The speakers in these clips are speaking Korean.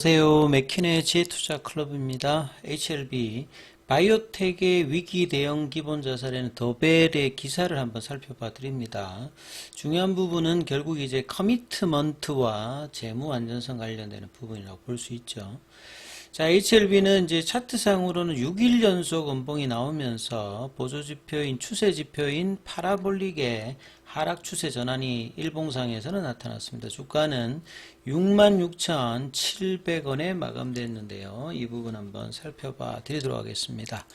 안녕하세요. 맥킨의 지혜투자클럽입니다. HLB 바이오텍의 위기 대응 기본자산에는 더벨의 기사를 한번 살펴봐 드립니다. 중요한 부분은 결국 이제 커미트먼트와 재무 안전성 관련되는 부분이라고 볼 수 있죠. 자, HLB는 이제 차트상으로는 6일 연속 음봉이 나오면서 보조지표인 추세지표인 파라볼릭의 하락 추세 전환이 일봉상에서는 나타났습니다. 주가는 66,700원에 마감됐는데요. 이 부분 한번 살펴봐 드리도록 하겠습니다.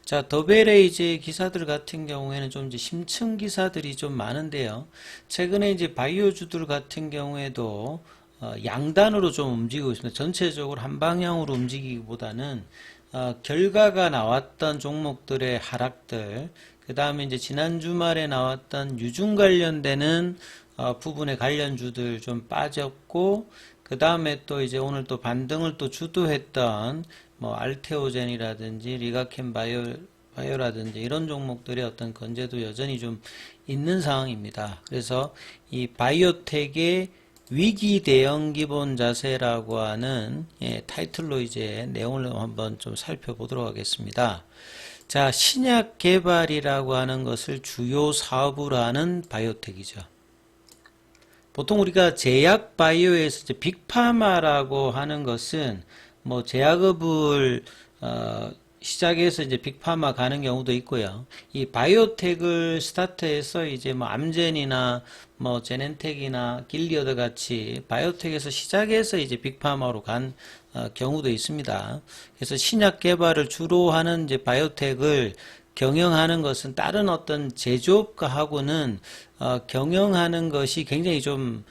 자, 더벨의 이제 기사들 같은 경우에는 좀 이제 심층 기사들이 좀 많은데요. 최근에 이제 바이오주들 같은 경우에도 양단으로 좀 움직이고 있습니다. 전체적으로 한 방향으로 움직이기보다는 결과가 나왔던 종목들의 하락들, 그 다음에 이제 지난 주말에 나왔던 유중 관련되는 부분의 관련주들 좀 빠졌고, 그 다음에 또 이제 오늘 또 반등을 또 주도했던 뭐 알테오젠이라든지 리가켄 바이오라든지 이런 종목들의 어떤 건재도 여전히 좀 있는 상황입니다. 그래서 이 바이오텍의 위기 대응 기본 자세라고 하는 타이틀로 이제 내용을 한번 좀 살펴보도록 하겠습니다. 자, 신약 개발이라고 하는 것을 주요 사업으로 하는 바이오텍이죠. 보통 우리가 제약 바이오에서 이제 빅파마라고 하는 것은 뭐 제약업을 시작해서 이제 빅파마 가는 경우도 있고요. 이 바이오텍을 스타트해서 이제 뭐 암젠이나 뭐 제넨텍이나 길리어드 같이 바이오텍에서 시작해서 이제 빅파마로 간 경우도 있습니다. 그래서 신약 개발을 주로 하는 이제 바이오텍을 경영하는 것은 다른 어떤 제조업과하고는 경영하는 것이 굉장히 좀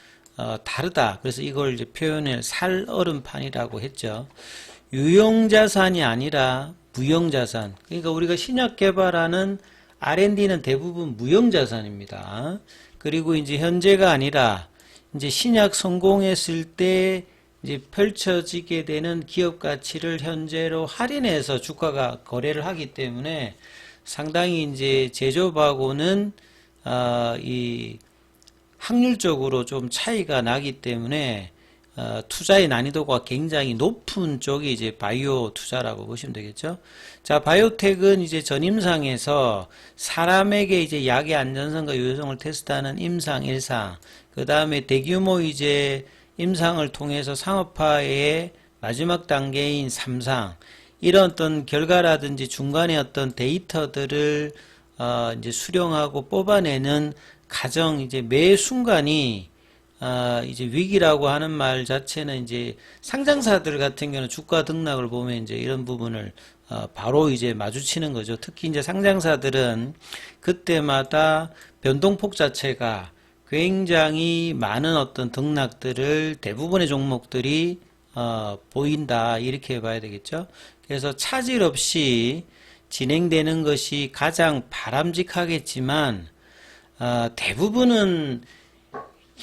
다르다. 그래서 이걸 이제 표현을 살얼음판이라고 했죠. 유용자산이 아니라 무형자산. 그러니까 우리가 신약 개발하는 R&D는 대부분 무형자산입니다. 그리고 이제 현재가 아니라 이제 신약 성공했을 때 이제 펼쳐지게 되는 기업 가치를 현재로 할인해서 주가가 거래를 하기 때문에 상당히 이제 제조업하고는 이 확률적으로 좀 차이가 나기 때문에 투자의 난이도가 굉장히 높은 쪽이 이제 바이오 투자라고 보시면 되겠죠. 자, 바이오텍은 이제 전임상에서 사람에게 이제 약의 안전성과 유효성을 테스트하는 임상 1상, 그 다음에 대규모 이제 임상을 통해서 상업화의 마지막 단계인 3상, 이런 어떤 결과라든지 중간에 어떤 데이터들을 이제 수령하고 뽑아내는 과정, 이제 매 순간이 이제 위기라고 하는 말 자체는 이제 상장사들 같은 경우는 주가 등락을 보면 이제 이런 부분을 바로 이제 마주치는 거죠. 특히 이제 상장사들은 그때마다 변동폭 자체가 굉장히 많은 어떤 등락들을 대부분의 종목들이 보인다, 이렇게 봐야 되겠죠. 그래서 차질 없이 진행되는 것이 가장 바람직하겠지만 대부분은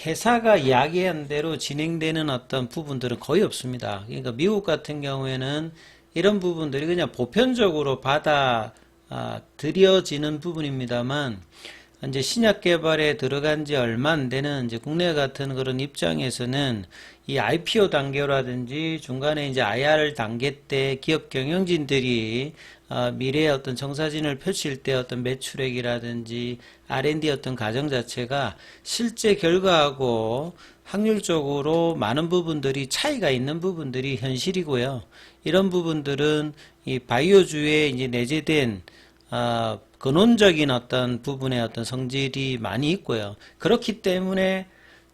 회사가 이야기한 대로 진행되는 어떤 부분들은 거의 없습니다. 그러니까 미국 같은 경우에는 이런 부분들이 그냥 보편적으로 받아들여지는 부분입니다만, 이제 신약 개발에 들어간 지 얼마 안 되는 이제 국내 같은 그런 입장에서는 이 IPO 단계라든지 중간에 이제 IR 단계 때 기업 경영진들이 미래의 어떤 정사진을 펼칠 때 어떤 매출액이라든지 R&D 어떤 과정 자체가 실제 결과하고 확률적으로 많은 부분들이 차이가 있는 부분들이 현실이고요. 이런 부분들은 이 바이오주에 이제 내재된 근원적인 어떤 부분의 어떤 성질이 많이 있고요. 그렇기 때문에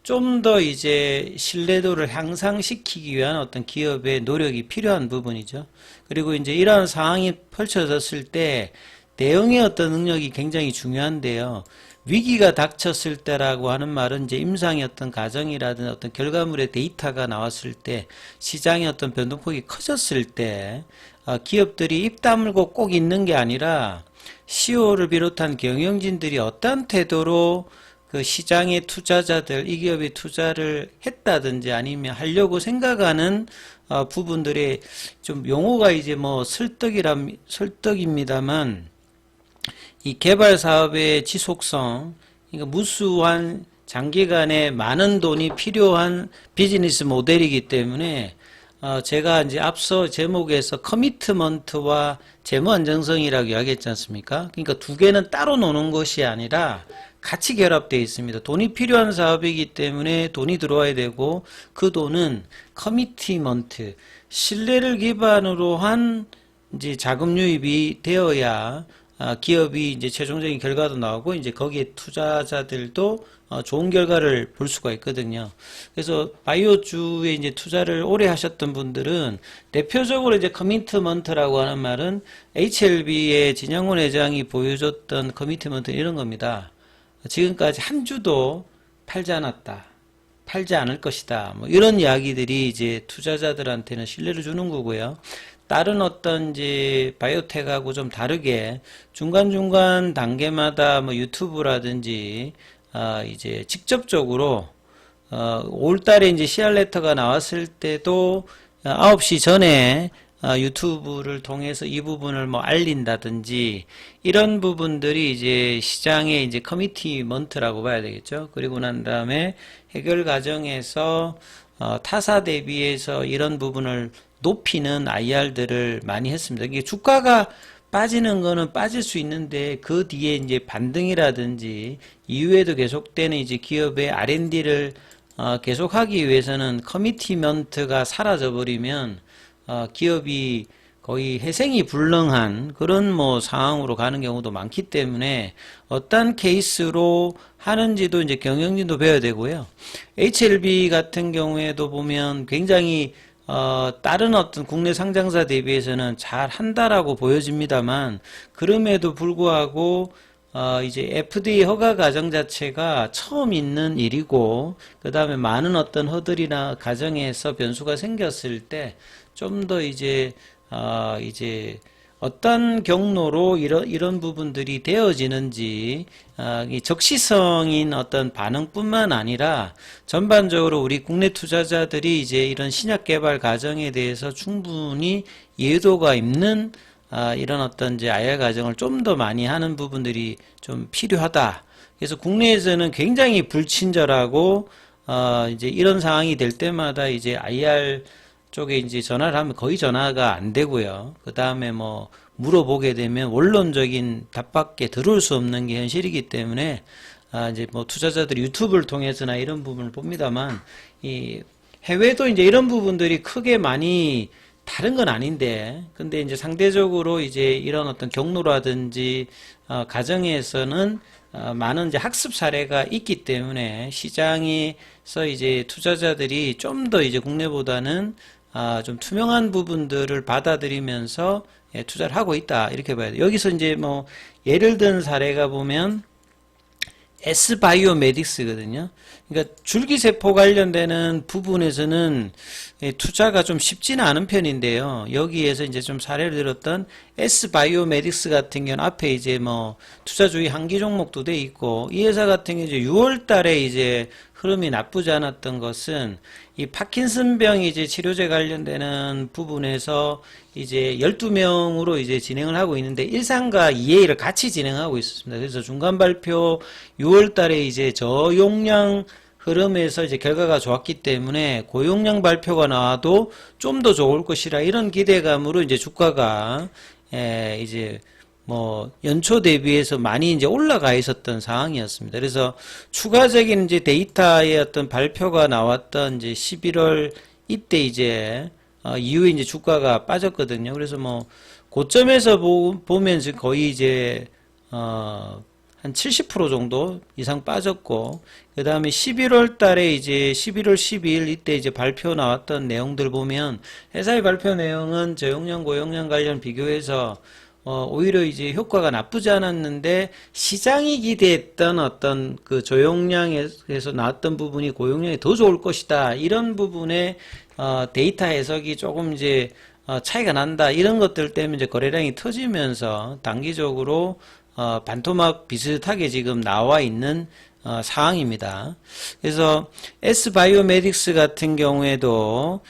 좀 더 이제 신뢰도를 향상시키기 위한 어떤 기업의 노력이 필요한 부분이죠. 그리고 이제 이러한 상황이 펼쳐졌을 때 대응의 어떤 능력이 굉장히 중요한데요. 위기가 닥쳤을 때라고 하는 말은 이제 임상의 어떤 과정이라든지 어떤 결과물의 데이터가 나왔을 때, 시장의 어떤 변동폭이 커졌을 때 기업들이 입 다물고 꼭 있는 게 아니라 CEO를 비롯한 경영진들이 어떤 태도로 그 시장의 투자자들, 이 기업에 투자를 했다든지 아니면 하려고 생각하는 부분들이 좀 용어가 이제 뭐 설득입니다만, 이 개발 사업의 지속성, 그러니까 무수한 장기간에 많은 돈이 필요한 비즈니스 모델이기 때문에 제가 이제 앞서 제목에서 커미트먼트와 재무 안정성이라고 이야기했지 않습니까? 그러니까 두 개는 따로 노는 것이 아니라 같이 결합되어 있습니다. 돈이 필요한 사업이기 때문에 돈이 들어와야 되고, 그 돈은 커미티먼트, 신뢰를 기반으로 한 이제 자금 유입이 되어야 기업이 이제 최종적인 결과도 나오고, 이제 거기에 투자자들도 좋은 결과를 볼 수가 있거든요. 그래서 바이오주에 이제 투자를 오래 하셨던 분들은 대표적으로 이제 커미트먼트라고 하는 말은 HLB의 진양훈 회장이 보여줬던 커미트먼트 이런 겁니다. 지금까지 한 주도 팔지 않았다. 팔지 않을 것이다. 뭐 이런 이야기들이 이제 투자자들한테는 신뢰를 주는 거고요. 다른 어떤 이제 바이오텍하고 좀 다르게 중간중간 단계마다 뭐 유튜브라든지 이제 직접적으로 5월달에 이제 CR 레터가 나왔을 때도 9시 전에 유튜브를 통해서 이 부분을 뭐 알린다든지 이런 부분들이 이제 시장의 이제 커미티먼트라고 봐야 되겠죠. 그리고 난 다음에 해결 과정에서 타사 대비해서 이런 부분을 높이는 IR들을 많이 했습니다. 이게 주가가 빠지는 거는 빠질 수 있는데 그 뒤에 이제 반등이라든지 이후에도 계속되는 이제 기업의 R&D를 계속하기 위해서는 커미티먼트가 사라져 버리면 기업이 거의 회생이 불능한 그런 뭐 상황으로 가는 경우도 많기 때문에 어떤 케이스로 하는지도 이제 경영진도 배워야 되고요. HLB 같은 경우에도 보면 굉장히 다른 어떤 국내 상장사 대비해서는 잘 한다라고 보여집니다만, 그럼에도 불구하고 이제 FDA 허가 과정 자체가 처음 있는 일이고, 그 다음에 많은 어떤 허들이나 과정에서 변수가 생겼을 때 좀 더 이제 어떤 경로로 이런 부분들이 되어지는지, 이 적시성인 어떤 반응뿐만 아니라 전반적으로 우리 국내 투자자들이 이제 이런 신약 개발 과정에 대해서 충분히 이해도가 있는 이런 어떤 이제 IR 과정을 좀 더 많이 하는 부분들이 좀 필요하다. 그래서 국내에서는 굉장히 불친절하고 이제 이런 상황이 될 때마다 이제 IR 쪽에 이제 전화를 하면 거의 전화가 안 되고요. 그 다음에 뭐 물어보게 되면 원론적인 답밖에 들을 수 없는 게 현실이기 때문에 이제 뭐 투자자들이 유튜브를 통해서나 이런 부분을 봅니다만, 이 해외도 이제 이런 부분들이 크게 많이 다른 건 아닌데, 근데 이제 상대적으로 이제 이런 어떤 경로라든지 가정에서는 많은 이제 학습 사례가 있기 때문에 시장에서 이제 투자자들이 좀 더 이제 국내보다는 좀 투명한 부분들을 받아들이면서 투자를 하고 있다, 이렇게 봐야 돼요. 여기서 이제 뭐 예를 든 사례가 보면 S바이오메딕스거든요. 그러니까 줄기세포 관련되는 부분에서는 투자가 좀 쉽지는 않은 편인데요. 여기에서 이제 좀 사례를 들었던 S바이오메딕스 같은 경우는 앞에 이제 뭐 투자주의 한기 종목도 돼 있고, 이 회사 같은 경우 이제 6월 달에 이제 흐름이 나쁘지 않았던 것은 이 파킨슨병 이제 치료제 관련되는 부분에서 이제 12명으로 이제 진행을 하고 있는데 1상과 2A를 같이 진행하고 있었습니다. 그래서 중간 발표 6월 달에 이제 저용량 흐름에서 이제 결과가 좋았기 때문에 고용량 발표가 나와도 좀 더 좋을 것이라 이런 기대감으로 이제 주가가 이제 뭐 연초 대비해서 많이 이제 올라가 있었던 상황이었습니다. 그래서 추가적인 이제 데이터의 어떤 발표가 나왔던 이제 11월 이때 이제 이후에 이제 주가가 빠졌거든요. 그래서 뭐 고점에서 보면 거의 이제 한 70% 정도 이상 빠졌고, 그 다음에 11월 달에 이제 11월 12일 이때 이제 발표 나왔던 내용들 보면 회사의 발표 내용은 저용량 고용량 관련 비교해서 오히려 이제 효과가 나쁘지 않았는데 시장이 기대했던 어떤 그 저용량에서 나왔던 부분이 고용량이 더 좋을 것이다, 이런 부분에 데이터 해석이 조금 이제 차이가 난다, 이런 것들 때문에 이제 거래량이 터지면서 단기적으로 반토막 비슷하게 지금 나와 있는 상황입니다. 그래서 S바이오메딕스 같은 경우에도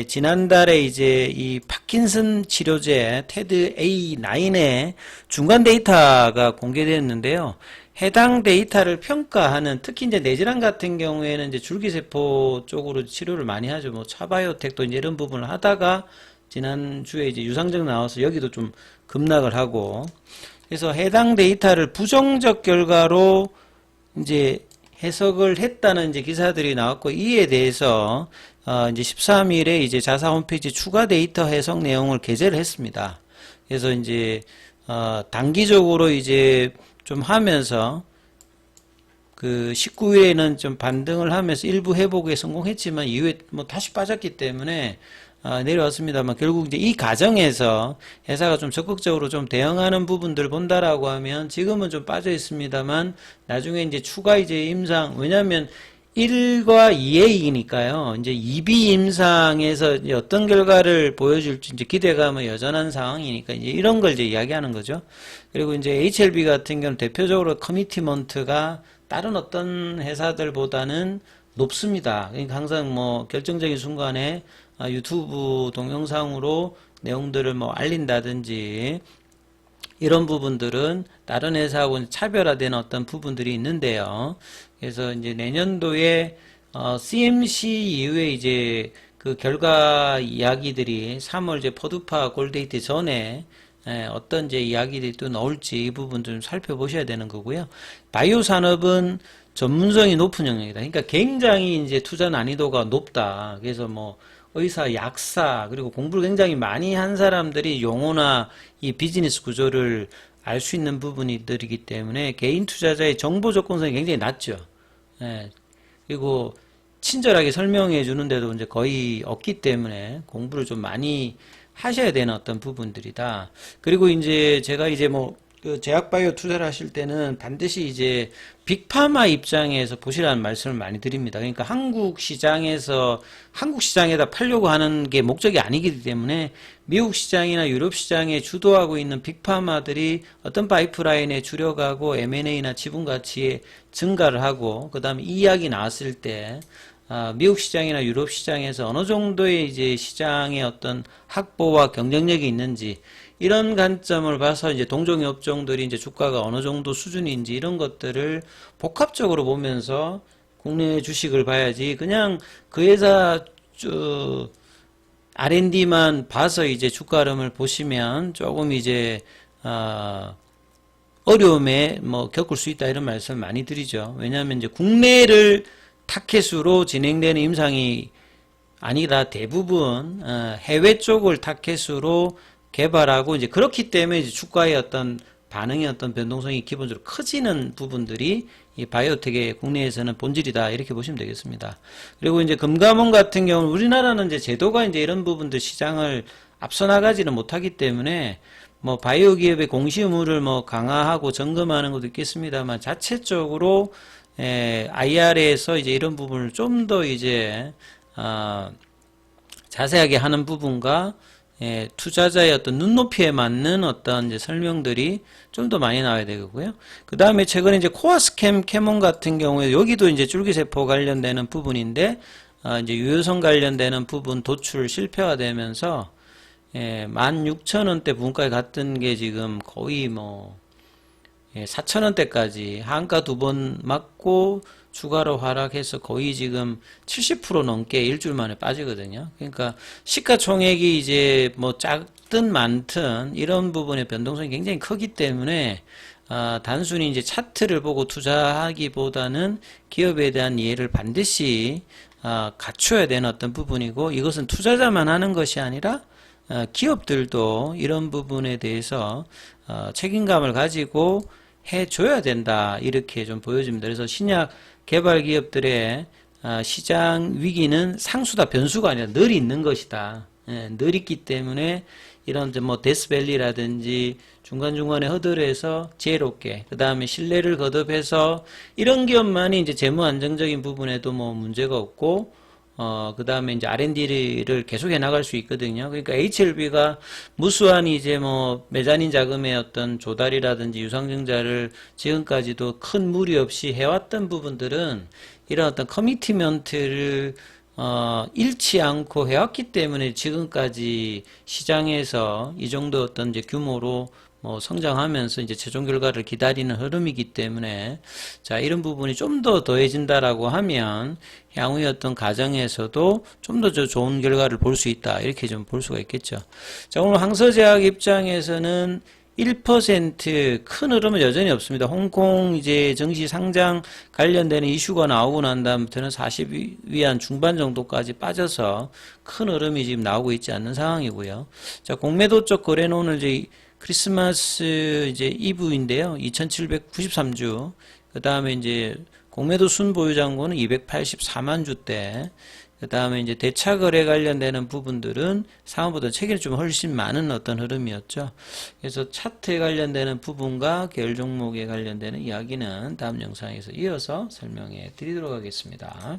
지난달에 이제 이 파킨슨 치료제 테드 A9의 중간 데이터가 공개되었는데요. 해당 데이터를 평가하는, 특히 이제 뇌질환 같은 경우에는 이제 줄기세포 쪽으로 치료를 많이 하죠. 뭐 차바이오텍도 이제 이런 부분을 하다가 지난주에 이제 유상증 나와서 여기도 좀 급락을 하고, 그래서 해당 데이터를 부정적 결과로 이제 해석을 했다는 이제 기사들이 나왔고, 이에 대해서 이제 13일에 이제 자사 홈페이지 추가 데이터 해석 내용을 게재를 했습니다. 그래서 이제 단기적으로 이제 좀 하면서 그 19일에는 좀 반등을 하면서 일부 회복에 성공했지만 이후에 뭐 다시 빠졌기 때문에 내려왔습니다만, 결국 이제 이 과정에서 회사가 좀 적극적으로 좀 대응하는 부분들 본다라고 하면 지금은 좀 빠져 있습니다만, 나중에 이제 추가 이제 임상, 왜냐하면 1과 2의 이니까요. 이제 2B 임상에서 이제 어떤 결과를 보여줄지 이제 기대감은 여전한 상황이니까 이제 이런 걸 이제 이야기하는 거죠. 그리고 이제 HLB 같은 경우는 대표적으로 커미티먼트가 다른 어떤 회사들보다는 높습니다. 그러니까 항상 뭐 결정적인 순간에 유튜브 동영상으로 내용들을 뭐 알린다든지 이런 부분들은 다른 회사하고는 차별화되는 어떤 부분들이 있는데요. 그래서 이제 내년도에 CMC 이후에 이제 그 결과 이야기들이 3월 이제 퍼두파 골데이트 전에 어떤 이제 이야기들이 또 나올지 이 부분 좀 살펴보셔야 되는 거고요. 바이오 산업은 전문성이 높은 영역이다. 그러니까 굉장히 이제 투자 난이도가 높다. 그래서 뭐 의사, 약사, 그리고 공부를 굉장히 많이 한 사람들이 용어나 이 비즈니스 구조를 알 수 있는 부분들이기 때문에 개인 투자자의 정보 접근성이 굉장히 낮죠. 예. 그리고 친절하게 설명해 주는데도 이제 거의 없기 때문에 공부를 좀 많이 하셔야 되는 어떤 부분들이다. 그리고 이제 제가 이제 뭐 그 제약바이오 투자를 하실 때는 반드시 이제 빅파마 입장에서 보시라는 말씀을 많이 드립니다. 그러니까 한국 시장에다 팔려고 하는 게 목적이 아니기 때문에 미국 시장이나 유럽 시장에 주도하고 있는 빅파마들이 어떤 파이프라인에 줄여가고 M&A나 지분 가치에 증가를 하고, 그 다음에 이 이야기 나왔을 때 미국 시장이나 유럽 시장에서 어느 정도의 이제 시장의 어떤 확보와 경쟁력이 있는지, 이런 관점을 봐서 이제 동종의 업종들이 이제 주가가 어느 정도 수준인지 이런 것들을 복합적으로 보면서 국내 주식을 봐야지, 그냥 그 회사 R&D만 봐서 이제 주가 흐름을 보시면 조금 이제 어려움에 뭐 겪을 수 있다, 이런 말씀 많이 드리죠. 왜냐하면 이제 국내를 타켓으로 진행되는 임상이 아니라 대부분 해외 쪽을 타켓으로 개발하고, 이제 그렇기 때문에 이제 주가의 어떤 반응의 어떤 변동성이 기본적으로 커지는 부분들이 이 바이오텍의 국내에서는 본질이다, 이렇게 보시면 되겠습니다. 그리고 이제 금감원 같은 경우는 우리나라는 이제 제도가 이제 이런 부분들 시장을 앞서 나가지는 못하기 때문에 뭐 바이오 기업의 공시 의무를 뭐 강화하고 점검하는 것도 있겠습니다만, 자체적으로 IR에서 이제 이런 부분을 좀 더 이제 자세하게 하는 부분과 투자자의 어떤 눈높이에 맞는 어떤 이제 설명들이 좀 더 많이 나와야 되고요. 그 다음에 최근에 이제 코어 스캠 캐몬 같은 경우에 여기도 이제 줄기세포 관련되는 부분인데, 이제 유효성 관련되는 부분 도출 실패가 되면서 16,000원대 부분까지 갔던 게 지금 거의 뭐 4,000원대까지 한가 두 번 맞고 추가로 하락해서 거의 지금 70% 넘게 일주일 만에 빠지거든요. 그러니까 시가총액이 이제 뭐 작든 많든 이런 부분의 변동성이 굉장히 크기 때문에 단순히 이제 차트를 보고 투자하기보다는 기업에 대한 이해를 반드시 갖춰야 되는 어떤 부분이고, 이것은 투자자만 하는 것이 아니라 기업들도 이런 부분에 대해서 책임감을 가지고 해줘야 된다, 이렇게 좀 보여집니다. 그래서 신약 개발 기업들의 시장 위기는 상수다, 변수가 아니라 늘 있는 것이다. 늘 있기 때문에 이런 뭐 데스밸리라든지 중간중간에 허들해서 지혜롭게, 그 다음에 신뢰를 거듭해서 이런 기업만이 이제 재무 안정적인 부분에도 뭐 문제가 없고, 그 다음에 이제 R&D를 계속해 나갈 수 있거든요. 그러니까 HLB가 무수한 이제 뭐 메자닌 자금의 어떤 조달이라든지 유상증자를 지금까지도 큰 무리 없이 해왔던 부분들은 이런 어떤 커미티먼트를 잃지 않고 해왔기 때문에 지금까지 시장에서 이 정도 어떤 이제 규모로 뭐 성장하면서 이제 최종 결과를 기다리는 흐름이기 때문에 자, 이런 부분이 좀 더 더해진다라고 하면 향후의 어떤 과정에서도 좀 더 좋은 결과를 볼 수 있다. 이렇게 좀 볼 수가 있겠죠. 자, 오늘 황서제약 입장에서는 1% 큰 흐름은 여전히 없습니다. 홍콩 이제 증시 상장 관련되는 이슈가 나오고 난 다음부터는 40위안 중반 정도까지 빠져서 큰 흐름이 지금 나오고 있지 않는 상황이고요. 자, 공매도 쪽 거래는 오늘 이제 크리스마스 이제 이브인데요. 2793주. 그 다음에 이제 공매도 순보유잔고는 284만 주대. 그 다음에 이제 대차 거래 관련되는 부분들은 상황보다 최근에 좀 훨씬 많은 어떤 흐름이었죠. 그래서 차트에 관련되는 부분과 계열 종목에 관련되는 이야기는 다음 영상에서 이어서 설명해 드리도록 하겠습니다.